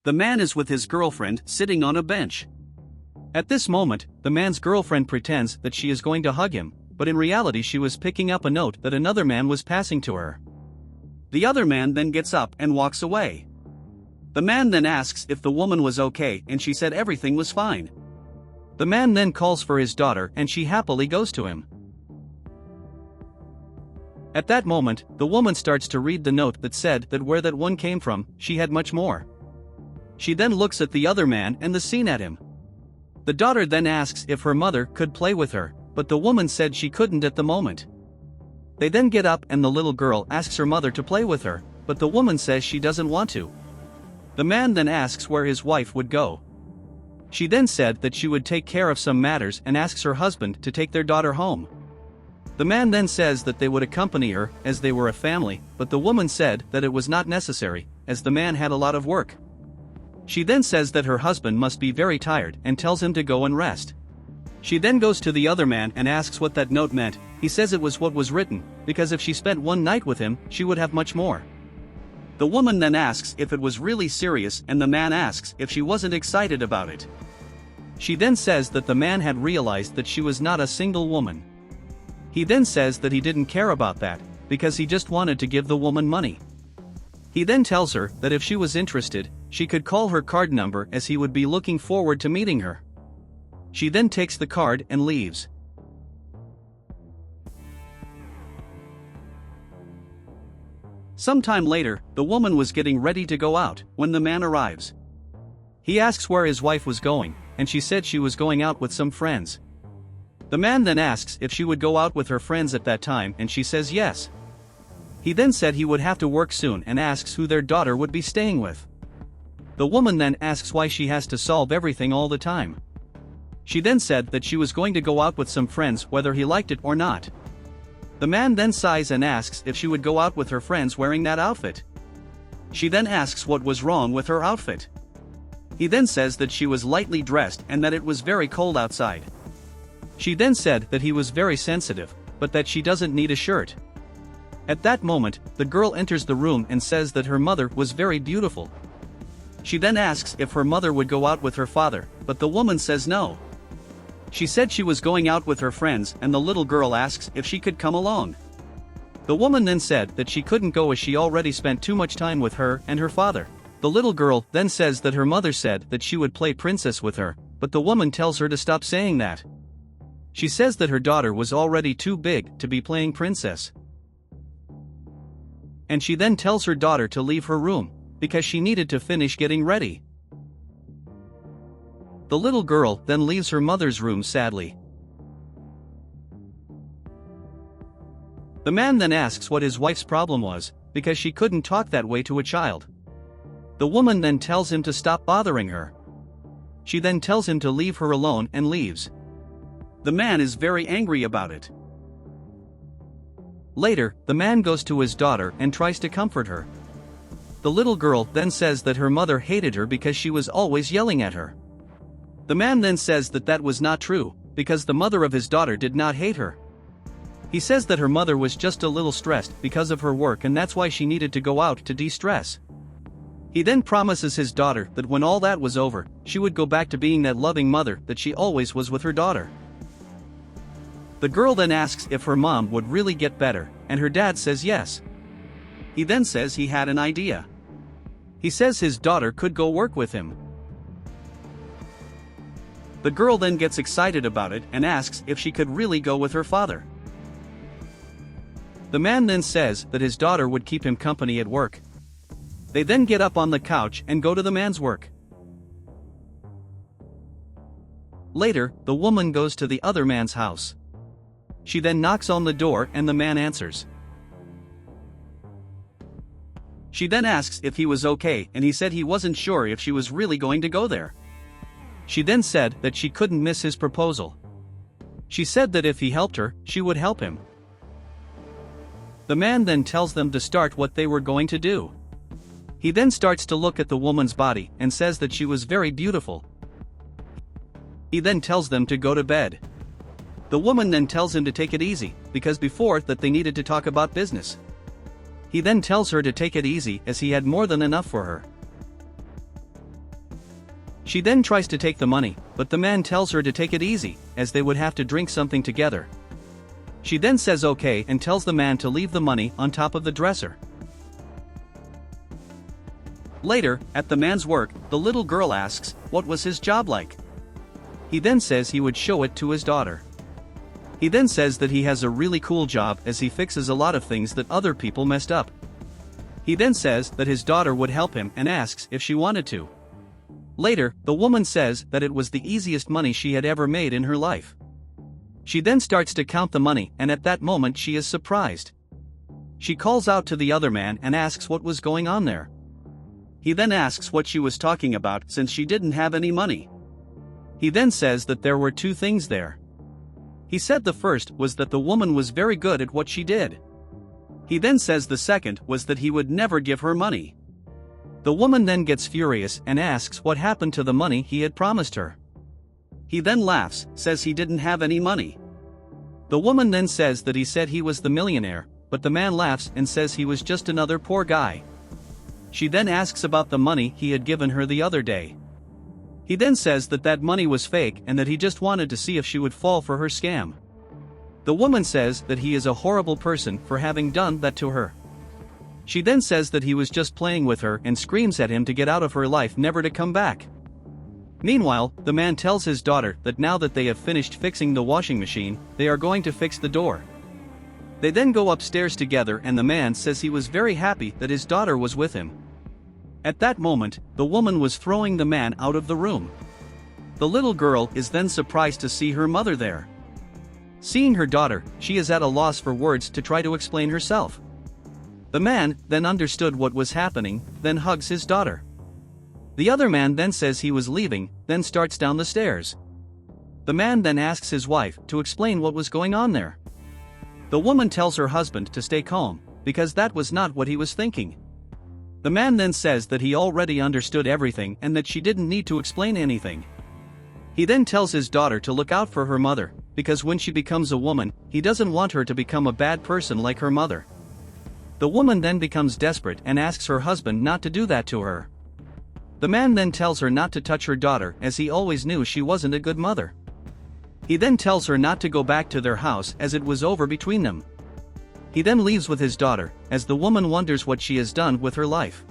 The man is with his girlfriend sitting on a bench. At this moment, the man's girlfriend pretends that she is going to hug him, but in reality she was picking up a note that another man was passing to her. The other man then gets up and walks away. The man then asks if the woman was okay and she said everything was fine. The man then calls for his daughter and she happily goes to him. At that moment, the woman starts to read the note that said that where that one came from, she had much more. She then looks at the other man and the scene at him. The daughter then asks if her mother could play with her, but the woman said she couldn't at the moment. They then get up and the little girl asks her mother to play with her, but the woman says she doesn't want to. The man then asks where his wife would go. She then said that she would take care of some matters and asks her husband to take their daughter home. The man then says that they would accompany her as they were a family, but the woman said that it was not necessary, as the man had a lot of work. She then says that her husband must be very tired and tells him to go and rest. She then goes to the other man and asks what that note meant. He says it was what was written, because if she spent one night with him, she would have much more. The woman then asks if it was really serious and the man asks if she wasn't excited about it. She then says that the man had realized that she was not a single woman. He then says that he didn't care about that, because he just wanted to give the woman money. He then tells her that if she was interested, she could call her card number as he would be looking forward to meeting her. She then takes the card and leaves. Sometime later, the woman was getting ready to go out when the man arrives. He asks where his wife was going, and she said she was going out with some friends. The man then asks if she would go out with her friends at that time and she says yes. He then said he would have to work soon and asks who their daughter would be staying with. The woman then asks why she has to solve everything all the time. She then said that she was going to go out with some friends whether he liked it or not. The man then sighs and asks if she would go out with her friends wearing that outfit. She then asks what was wrong with her outfit. He then says that she was lightly dressed and that it was very cold outside. She then said that he was very sensitive, but that she doesn't need a shirt. At that moment, the girl enters the room and says that her mother was very beautiful. She then asks if her mother would go out with her father, but the woman says no. She said she was going out with her friends and the little girl asks if she could come along. The woman then said that she couldn't go as she already spent too much time with her and her father. The little girl then says that her mother said that she would play princess with her, but the woman tells her to stop saying that. She says that her daughter was already too big to be playing princess. And she then tells her daughter to leave her room, because she needed to finish getting ready. The little girl then leaves her mother's room sadly. The man then asks what his wife's problem was, because she couldn't talk that way to a child. The woman then tells him to stop bothering her. She then tells him to leave her alone and leaves. The man is very angry about it. Later, the man goes to his daughter and tries to comfort her. The little girl then says that her mother hated her because she was always yelling at her. The man then says that that was not true, because the mother of his daughter did not hate her. He says that her mother was just a little stressed because of her work and that's why she needed to go out to de-stress. He then promises his daughter that when all that was over, she would go back to being that loving mother that she always was with her daughter. The girl then asks if her mom would really get better, and her dad says yes. He then says he had an idea. He says his daughter could go work with him. The girl then gets excited about it and asks if she could really go with her father. The man then says that his daughter would keep him company at work. They then get up on the couch and go to the man's work. Later, the woman goes to the other man's house. She then knocks on the door and the man answers. She then asks if he was okay and he said he wasn't sure if she was really going to go there. She then said that she couldn't miss his proposal. She said that if he helped her, she would help him. The man then tells them to start what they were going to do. He then starts to look at the woman's body and says that she was very beautiful. He then tells them to go to bed. The woman then tells him to take it easy, because before that they needed to talk about business. He then tells her to take it easy as he had more than enough for her. She then tries to take the money, but the man tells her to take it easy, as they would have to drink something together. She then says okay and tells the man to leave the money on top of the dresser. Later, at the man's work, the little girl asks, what was his job like? He then says he would show it to his daughter. He then says that he has a really cool job as he fixes a lot of things that other people messed up. He then says that his daughter would help him and asks if she wanted to. Later, the woman says that it was the easiest money she had ever made in her life. She then starts to count the money, and at that moment she is surprised. She calls out to the other man and asks what was going on there. He then asks what she was talking about since she didn't have any money. He then says that there were two things there. He said the first was that the woman was very good at what she did. He then says the second was that he would never give her money. The woman then gets furious and asks what happened to the money he had promised her. He then laughs, says he didn't have any money. The woman then says that he said he was the millionaire, but the man laughs and says he was just another poor guy. She then asks about the money he had given her the other day. He then says that that money was fake and that he just wanted to see if she would fall for her scam. The woman says that he is a horrible person for having done that to her. She then says that he was just playing with her and screams at him to get out of her life, never to come back. Meanwhile, the man tells his daughter that now that they have finished fixing the washing machine, they are going to fix the door. They then go upstairs together and the man says he was very happy that his daughter was with him. At that moment, the woman was throwing the man out of the room. The little girl is then surprised to see her mother there. Seeing her daughter, she is at a loss for words to try to explain herself. The man then understood what was happening, then hugs his daughter. The other man then says he was leaving, then starts down the stairs. The man then asks his wife to explain what was going on there. The woman tells her husband to stay calm, because that was not what he was thinking. The man then says that he already understood everything and that she didn't need to explain anything. He then tells his daughter to look out for her mother, because when she becomes a woman, he doesn't want her to become a bad person like her mother. The woman then becomes desperate and asks her husband not to do that to her. The man then tells her not to touch her daughter as he always knew she wasn't a good mother. He then tells her not to go back to their house as it was over between them. He then leaves with his daughter, as the woman wonders what she has done with her life.